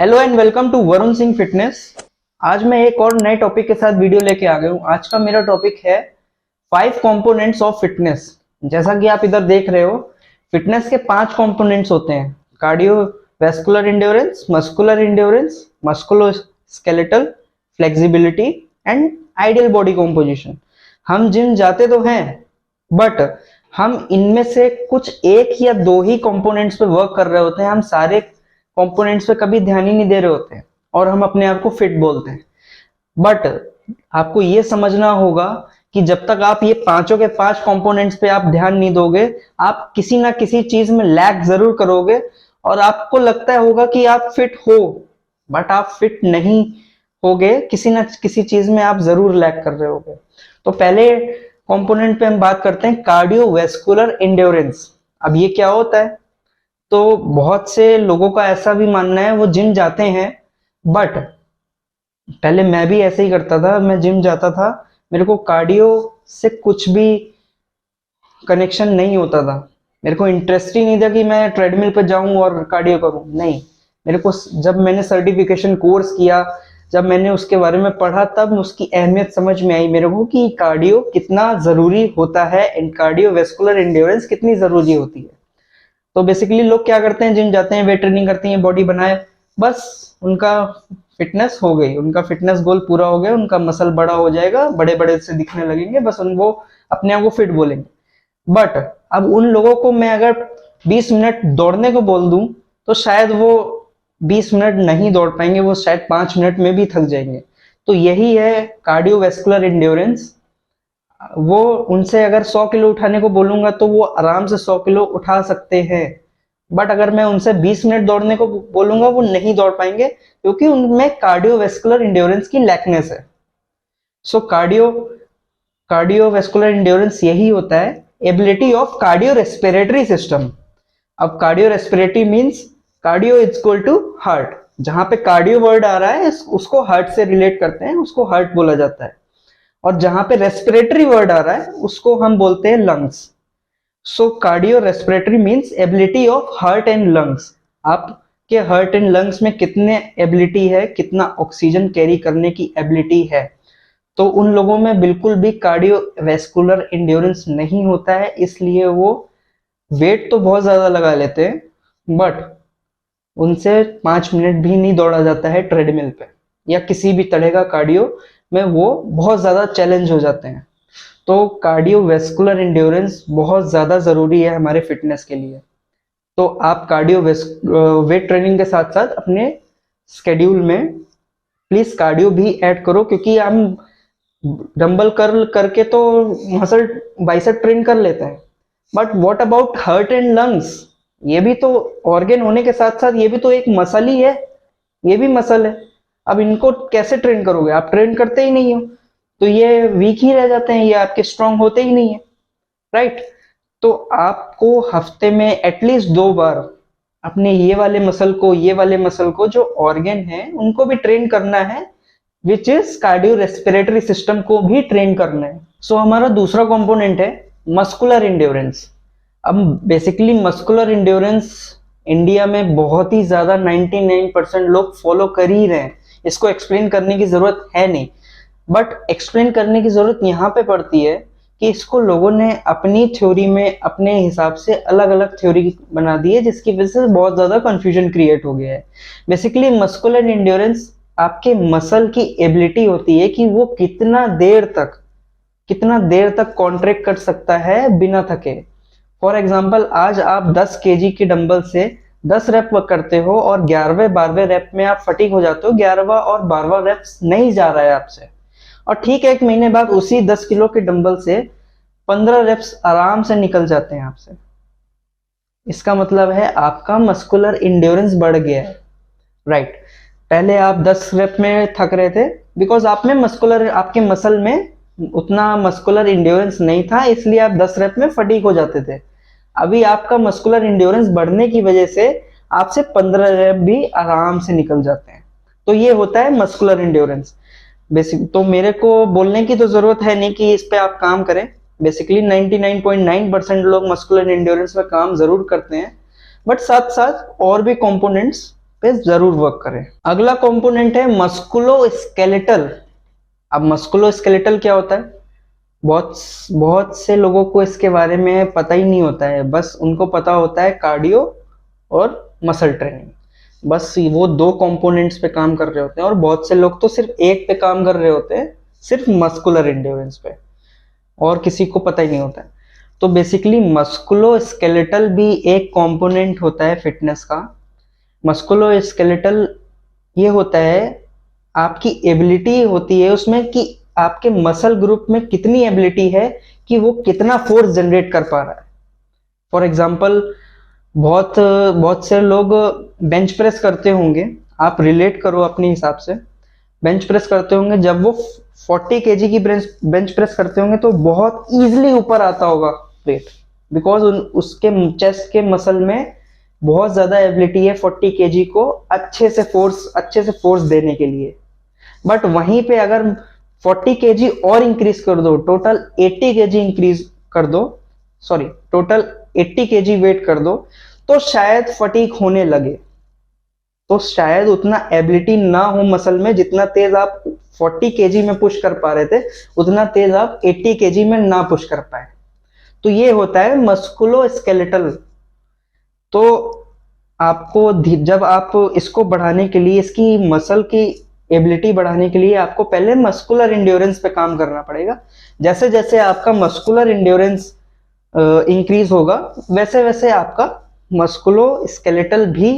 Hello and welcome to Varun Singh fitness. आज मैं एक और नए टॉपिक के साथ वीडियो लेके आ गया हूँ। आज का मेरा टॉपिक है 5 कंपोनेंट्स ऑफ फिटनेस। जैसा कि आप इधर देख रहे हो, फिटनेस के 5 कंपोनेंट्स होते हैं: cardiovascular endurance, muscular endurance, musculoskeletal, flexibility and ideal body composition. हम जिम जाते तो हैं, बट हम इनमें से कुछ एक या दो ही कंपोनेंट्स पे वर्क कर रहे होते हैं। हम सारे कंपोनेंट्स पे कभी ध्यान ही नहीं दे रहे होते हैं और हम अपने आप को फिट बोलते हैं। बट आपको ये समझना होगा कि जब तक आप ये पांचों के पांच कंपोनेंट्स पे आप ध्यान नहीं दोगे, आप किसी ना किसी चीज में लैग जरूर करोगे और आपको लगता होगा कि आप फिट हो, बट आप फिट नहीं होगे। किसी ना किसी चीज में आप जरूर लैग कर रहे होगे। तो पहले कंपोनेंट पे हम बात करते हैं कार्डियोवैस्कुलर इंड्योरेंस। अब ये क्या होता है? तो बहुत से लोगों का ऐसा भी मानना है, वो जिम जाते हैं, बट पहले मैं भी ऐसे ही करता था। मैं जिम जाता था, मेरे को कार्डियो से कुछ भी कनेक्शन नहीं होता था। मेरे को इंटरेस्ट ही नहीं था कि मैं ट्रेडमिल पर जाऊं और कार्डियो करूं। नहीं, मेरे को जब मैंने सर्टिफिकेशन कोर्स किया, जब मैंने उसके बारे में पढ़ा, तब उसकी अहमियत समझ में आई मेरे को कि कार्डियो कितना जरूरी होता है एंड कार्डियोवैस्कुलर इंड्योरेंस कितनी जरूरी होती है। तो बेसिकली लोग क्या करते हैं, जिम जाते हैं, वेट ट्रेनिंग करते हैं, बॉडी बनाए, बस उनका फिटनेस हो गई, उनका फिटनेस गोल पूरा हो गया, उनका मसल बड़ा हो जाएगा, बड़े बड़े से दिखने लगेंगे, बस उनको अपने आप को फिट बोलेंगे। बट अब उन लोगों को मैं अगर 20 मिनट दौड़ने को बोल दूं, तो शायद वो 20 मिनट नहीं दौड़ पाएंगे, वो शायद 5 मिनट में भी थक जाएंगे। तो यही है कार्डियोवैस्कुलर इंड्योरेंस। वो उनसे अगर 100 किलो उठाने को बोलूंगा तो वो आराम से 100 किलो उठा सकते हैं, बट अगर मैं उनसे 20 मिनट दौड़ने को बोलूंगा, वो नहीं दौड़ पाएंगे, क्योंकि उनमें कार्डियोवैस्कुलर इंड्योरेंस की लैकनेस है। सो कार्डियोवैस्कुलर इंड्योरेंस यही होता है, ability of cardio respiratory system. अब cardio respiratory means cardio is equal to heart. जहां पे कार्डियो वर्ड आ रहा है उसको हार्ट से रिलेट करते हैं, उसको हार्ट बोला जाता है। और जहां पे रेस्पिरेटरी वर्ड आ रहा है उसको हम बोलते हैं lungs. So cardio respiratory means ability of heart and lungs. आपके हार्ट एंड लंग्स में कितने एबिलिटी है, कितना ऑक्सीजन कैरी करने की एबिलिटी है। तो उन लोगों में बिल्कुल भी कार्डियोवैस्कुलर इंड्योरेंस नहीं होता है, इसलिए वो वेट तो बहुत ज्यादा लगा लेते हैं, बट उनसे 5 मिनट भी नहीं दौड़ा जाता है ट्रेडमिल पे, या किसी भी तरह का कार्डियो में वो बहुत ज्यादा चैलेंज हो जाते हैं। तो कार्डियोवैस्कुलर इंड्योरेंस बहुत ज्यादा जरूरी है हमारे फिटनेस के लिए। तो आप वेट ट्रेनिंग के साथ साथ अपने स्केड्यूल में प्लीज कार्डियो भी ऐड करो, क्योंकि हम डंबल कर्ल करके तो मसल बाइसेप ट्रेन कर लेते हैं, but what about heart and lungs? ये भी तो ऑर्गन होने के साथ साथ ये भी तो एक मसल ही है, ये भी मसल है। अब इनको कैसे ट्रेन करोगे? आप ट्रेन करते ही नहीं हो, तो ये वीक ही रह जाते हैं, ये आपके स्ट्रांग होते ही नहीं है, राइट? तो आपको हफ्ते में एटलीस्ट 2 बार अपने ये वाले मसल को जो ऑर्गन है उनको भी ट्रेन करना है, which is cardio respiratory system को भी ट्रेन करना है। सो हमारा दूसरा कंपोनेंट है मस्कुलर इंड्योरेंस। अब बेसिकली मस्कुलर इंड्योरेंस इंडिया में बहुत ही ज्यादा 99% लोग फॉलो कर ही रहे हैं, इसको एक्सप्लेन करने की जरूरत है नहीं। बट एक्सप्लेन करने की जरूरत यहाँ पे पड़ती है कि इसको लोगों ने अपनी थ्योरी में अपने हिसाब से अलग अलग थ्योरी बना दी है, जिसकी वजह से बहुत ज्यादा कंफ्यूजन क्रिएट हो गया है। बेसिकली मस्कुलर इंड्योरेंस आपके मसल की एबिलिटी होती है कि वो कितना देर तक कॉन्ट्रैक्ट कर सकता है बिना थके। फॉर एग्जाम्पल, आज आप 10 केजी के डंबल से 10 रेप करते हो और 11वें 12वें रेप में आप फटीग हो जाते हो, 11वां और 12वां रेप नहीं जा रहा है आपसे, और ठीक 1 महीने बाद उसी 10 किलो के डंबल से 15 रेप्स आराम से निकल जाते हैं आपसे। इसका मतलब है आपका मस्कुलर इंड्योरेंस बढ़ गया है, राइट? पहले आप 10 रेप में थक रहे थे बिकॉज आपके मसल में उतना मस्कुलर इंड्योरेंस नहीं था, इसलिए आप 10 रेप में फटीग हो जाते थे। अभी आपका मस्कुलर इंड्योरेंस बढ़ने की वजह से आपसे 15 रेप भी आराम से निकल जाते हैं। तो ये होता है मस्कुलर इंड्योरेंस। बेसिक तो मेरे को बोलने की तो जरूरत है नहीं कि इस पे आप काम करें। बेसिकली 99.9% लोग मस्कुलर इंड्योरेंस में काम जरूर करते हैं, बट साथ साथ और भी कंपोनेंट्स पे जरूर वर्क करें। अगला कंपोनेंट है मस्कुलोस्केलेटल। अब मस्कुलोस्केलेटल क्या होता है? बहुत बहुत से लोगों को इसके बारे में पता ही नहीं होता है, बस उनको पता होता है कार्डियो और मसल ट्रेनिंग। बस वो दो कंपोनेंट्स पे काम कर रहे होते हैं, और बहुत से लोग तो सिर्फ एक पे काम कर रहे होते हैं, सिर्फ मस्कुलर एंड्योरेंस पे, और किसी को पता ही नहीं होता है। तो बेसिकली मस्कुलोस्केलेटल भी एक कंपोनेंट होता है फिटनेस का। मस्कुलोस्केलेटल ये होता है, आपकी एबिलिटी होती है उसमें कि आपके मसल ग्रुप में कितनी एबिलिटी है कि वो कितना फोर्स जनरेट कर पा रहा है। फॉर एग्जाम्पल, बहुत बहुत से लोग बेंच प्रेस करते होंगे, आप रिलेट करो अपने हिसाब से। बेंच प्रेस करते होंगे, जब वो 40 केजी की बेंच प्रेस करते होंगे तो बहुत इजीली ऊपर आता होगा वेट, बिकॉज उसके चेस्ट के मसल में बहुत ज्यादा एबिलिटी है 40 केजी को अच्छे से फोर्स देने के लिए। बट वहीं पे अगर 40 केजी और इंक्रीज कर दो, टोटल 80 केजी इंक्रीज कर दो, सॉरी टोटल 80 केजी वेट कर दो, तो शायद फटीक होने लगे। तो शायद उतना एबिलिटी ना हो मसल में, जितना तेज आप 40 केजी में पुश कर पा रहे थे उतना तेज आप 80 केजी में ना पुश कर पाए। तो ये होता है मस्कुलोस्केलेटल। तो आपको जब आप इसको बढ़ाने के लिए, इसकी मसल की एबिलिटी बढ़ाने के लिए आपको पहले मस्कुलर इंड्योरेंस पे काम करना पड़ेगा। जैसे जैसे आपका मस्कुलर इंड्योरेंस इंक्रीज होगा, वैसे वैसे आपका मस्कुलोस्केलेटल भी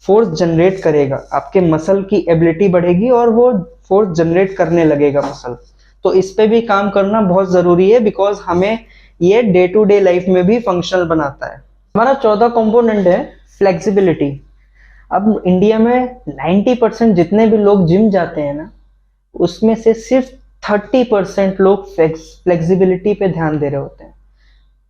फोर्स जनरेट करेगा, आपके मसल की एबिलिटी बढ़ेगी और वो फोर्स जनरेट करने लगेगा मसल। तो इस पे भी काम करना बहुत जरूरी है, बिकॉज हमें ये डे टू डे लाइफ में भी फंक्शनल बनाता है। हमारा चौथा कंपोनेंट है फ्लेक्सिबिलिटी। अब इंडिया में 90% जितने भी लोग जिम जाते हैं ना, उसमें से सिर्फ 30% लोग फ्लेक्सिबिलिटी पे ध्यान दे रहे होते हैं।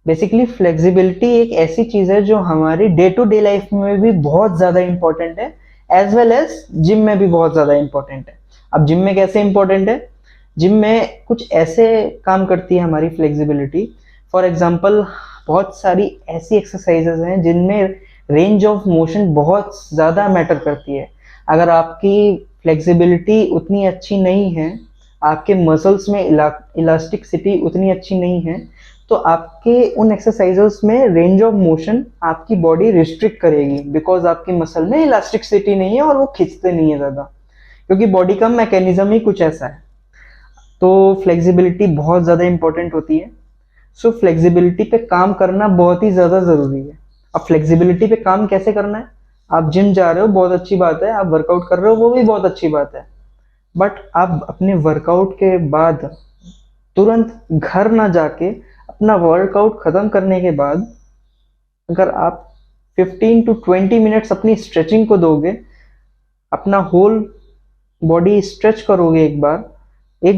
बेसिकली फ्लेक्सिबिलिटी एक ऐसी चीज है जो हमारी डे टू डे लाइफ में भी बहुत ज्यादा इंपॉर्टेंट है, एज वेल एज जिम में भी बहुत ज्यादा इंपॉर्टेंट है। अब जिम में कैसे इंपॉर्टेंट है? जिम में कुछ ऐसे काम करती है हमारी फ्लेक्सिबिलिटी। फॉर एग्जाम्पल, बहुत सारी ऐसी एक्सरसाइजेज हैं जिनमें रेंज ऑफ मोशन बहुत ज़्यादा मैटर करती है। अगर आपकी फ्लेक्सिबिलिटी उतनी अच्छी नहीं है, आपके मसल्स में इलास्टिसिटी उतनी अच्छी नहीं है, तो आपके उन एक्सरसाइजेस में रेंज ऑफ मोशन आपकी बॉडी रिस्ट्रिक्ट करेगी, बिकॉज आपकी मसल में इलास्टिसिटी नहीं है और वो खींचते नहीं है ज़्यादा, क्योंकि बॉडी का मैकेनिज्म ही कुछ ऐसा है। तो फ्लेक्सिबिलिटी बहुत ज़्यादा इंपॉर्टेंट होती है। सो फ्लेक्सिबिलिटी पे काम करना बहुत ही ज़्यादा ज़रूरी है। अब फ्लेक्सिबिलिटी पे काम कैसे करना है? आप जिम जा रहे हो, बहुत अच्छी बात है, आप वर्कआउट कर रहे हो, वो भी बहुत अच्छी बात है। बट आप अपने वर्कआउट के बाद तुरंत घर ना जाके, अपना वर्कआउट खत्म करने के बाद अगर आप 15 to 20 मिनट्स अपनी स्ट्रेचिंग को दोगे, अपना होल बॉडी स्ट्रेच करोगे एक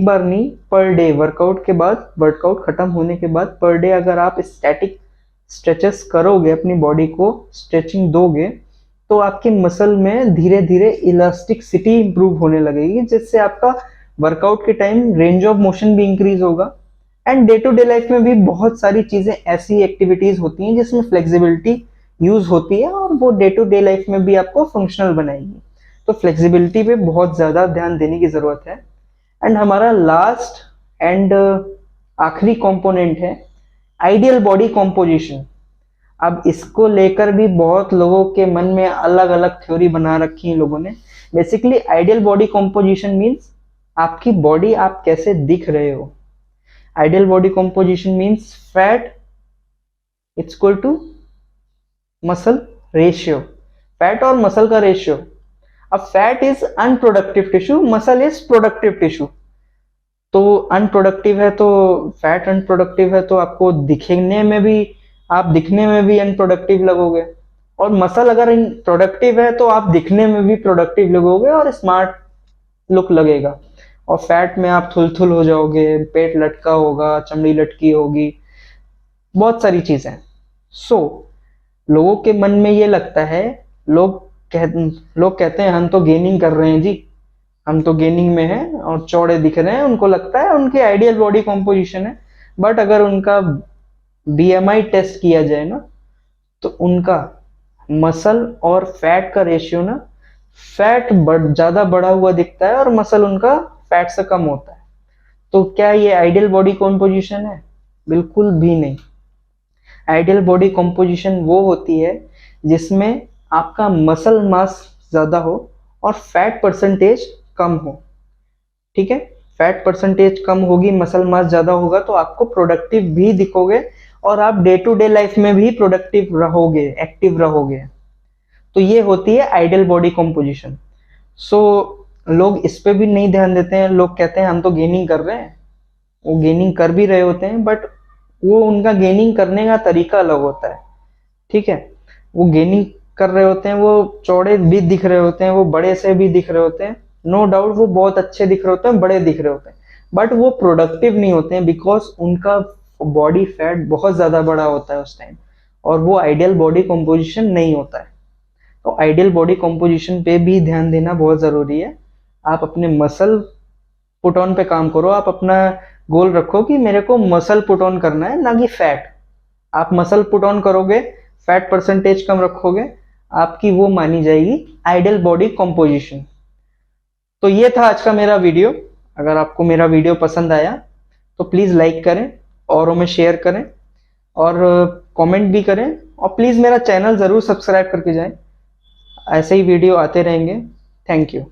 बार नहीं, पर डे, वर्कआउट के बाद, वर्कआउट खत्म होने के बाद पर डे अगर आप स्टैटिक स्ट्रेचेस करोगे, अपनी बॉडी को स्ट्रेचिंग दोगे, तो आपके मसल में धीरे धीरे इलास्टिसिटी इंप्रूव होने लगेगी, जिससे आपका वर्कआउट के टाइम रेंज ऑफ मोशन भी इंक्रीज होगा। And day to day life में भी बहुत सारी चीजें, ऐसी एक्टिविटीज होती हैं जिसमें फ्लेक्सिबिलिटी यूज होती है, और वो डे टू डे लाइफ में भी आपको फंक्शनल बनाएगी। तो फ्लेक्सिबिलिटी पे बहुत ज्यादा ध्यान देने की जरूरत है। एंड हमारा लास्ट एंड आखिरी कंपोनेंट है आइडियल बॉडी कॉम्पोजिशन। अब इसको लेकर भी बहुत लोगों के मन में अलग अलग थ्योरी बना रखी है लोगों ने। Basically ideal body composition means आपकी बॉडी आप कैसे दिख रहे हो। Ideal body composition means fat it's equal to muscle ratio, fat और मसल का रेशियो। अब fat is unproductive tissue, muscle is productive tissue. तो अनप्रोडक्टिव है तो फैट अनप्रोडक्टिव है, तो आपको दिखने में भी, आप दिखने में भी अनप्रोडक्टिव लगोगे, और मसल अगर प्रोडक्टिव है तो आप दिखने में भी प्रोडक्टिव लगोगे और स्मार्ट लुक लगेगा। और फैट में आप थुलथुल हो जाओगे, पेट लटका होगा, चमड़ी लटकी होगी, बहुत सारी चीजें। सो लोगों के मन में ये लगता है, लोग कहते हैं हम तो गेनिंग कर रहे हैं जी, हम तो गेनिंग में हैं और चौड़े दिख रहे हैं, उनको लगता है उनकी आइडियल बॉडी कॉम्पोजिशन है। बट अगर उनका बीएमआई टेस्ट किया जाए ना, तो उनका मसल और फैट का रेशियो ना फैट ज्यादा बढ़ा हुआ दिखता है और मसल उनका फैट से कम होता है। तो क्या ये आइडियल बॉडी कॉम्पोजिशन है? बिल्कुल भी नहीं। आइडियल बॉडी कॉम्पोजिशन वो होती है जिसमें आपका मसल मास ज्यादा हो और फैट परसेंटेज कम हो। ठीक है, फैट परसेंटेज कम होगी, मसल मास ज्यादा होगा, तो आपको प्रोडक्टिव भी दिखोगे और आप डे टू डे लाइफ में भी प्रोडक्टिव रहोगे, एक्टिव रहोगे। तो ये होती है आइडियल बॉडी कॉम्पोजिशन। सो लोग इस पे भी नहीं ध्यान देते हैं। लोग कहते हैं हम तो गेनिंग कर रहे हैं, वो गेनिंग कर भी रहे होते हैं, बट वो उनका गेनिंग करने का तरीका अलग होता है। ठीक है, वो गेनिंग कर रहे होते हैं, वो चौड़े भी दिख रहे होते हैं, वो बड़े से भी दिख रहे होते हैं, नो डाउट वो बहुत अच्छे दिख रहे होते हैं, बड़े दिख रहे होते हैं, बट वो प्रोडक्टिव नहीं होते हैं बिकॉज उनका बॉडी फैट बहुत ज्यादा बड़ा होता है उस टाइम, और वो आइडियल बॉडी कॉम्पोजिशन नहीं होता है। तो आइडियल बॉडी कॉम्पोजिशन पे भी ध्यान देना बहुत जरूरी है। आप अपने मसल पुट ऑन पे काम करो। आप अपना गोल रखो कि मेरे को मसल पुट ऑन करना है, ना कि फैट। आप मसल पुट ऑन करोगे, फैट परसेंटेज कम रखोगे, आपकी वो मानी जाएगी आइडियल बॉडी कॉम्पोजिशन। तो ये था आज का मेरा वीडियो। अगर आपको मेरा वीडियो पसंद आया तो प्लीज लाइक करें, औरों में शेयर करें और कमेंट भी करें, और प्लीज मेरा चैनल जरूर सब्सक्राइब करके जाएं। ऐसे ही वीडियो आते रहेंगे। Thank you.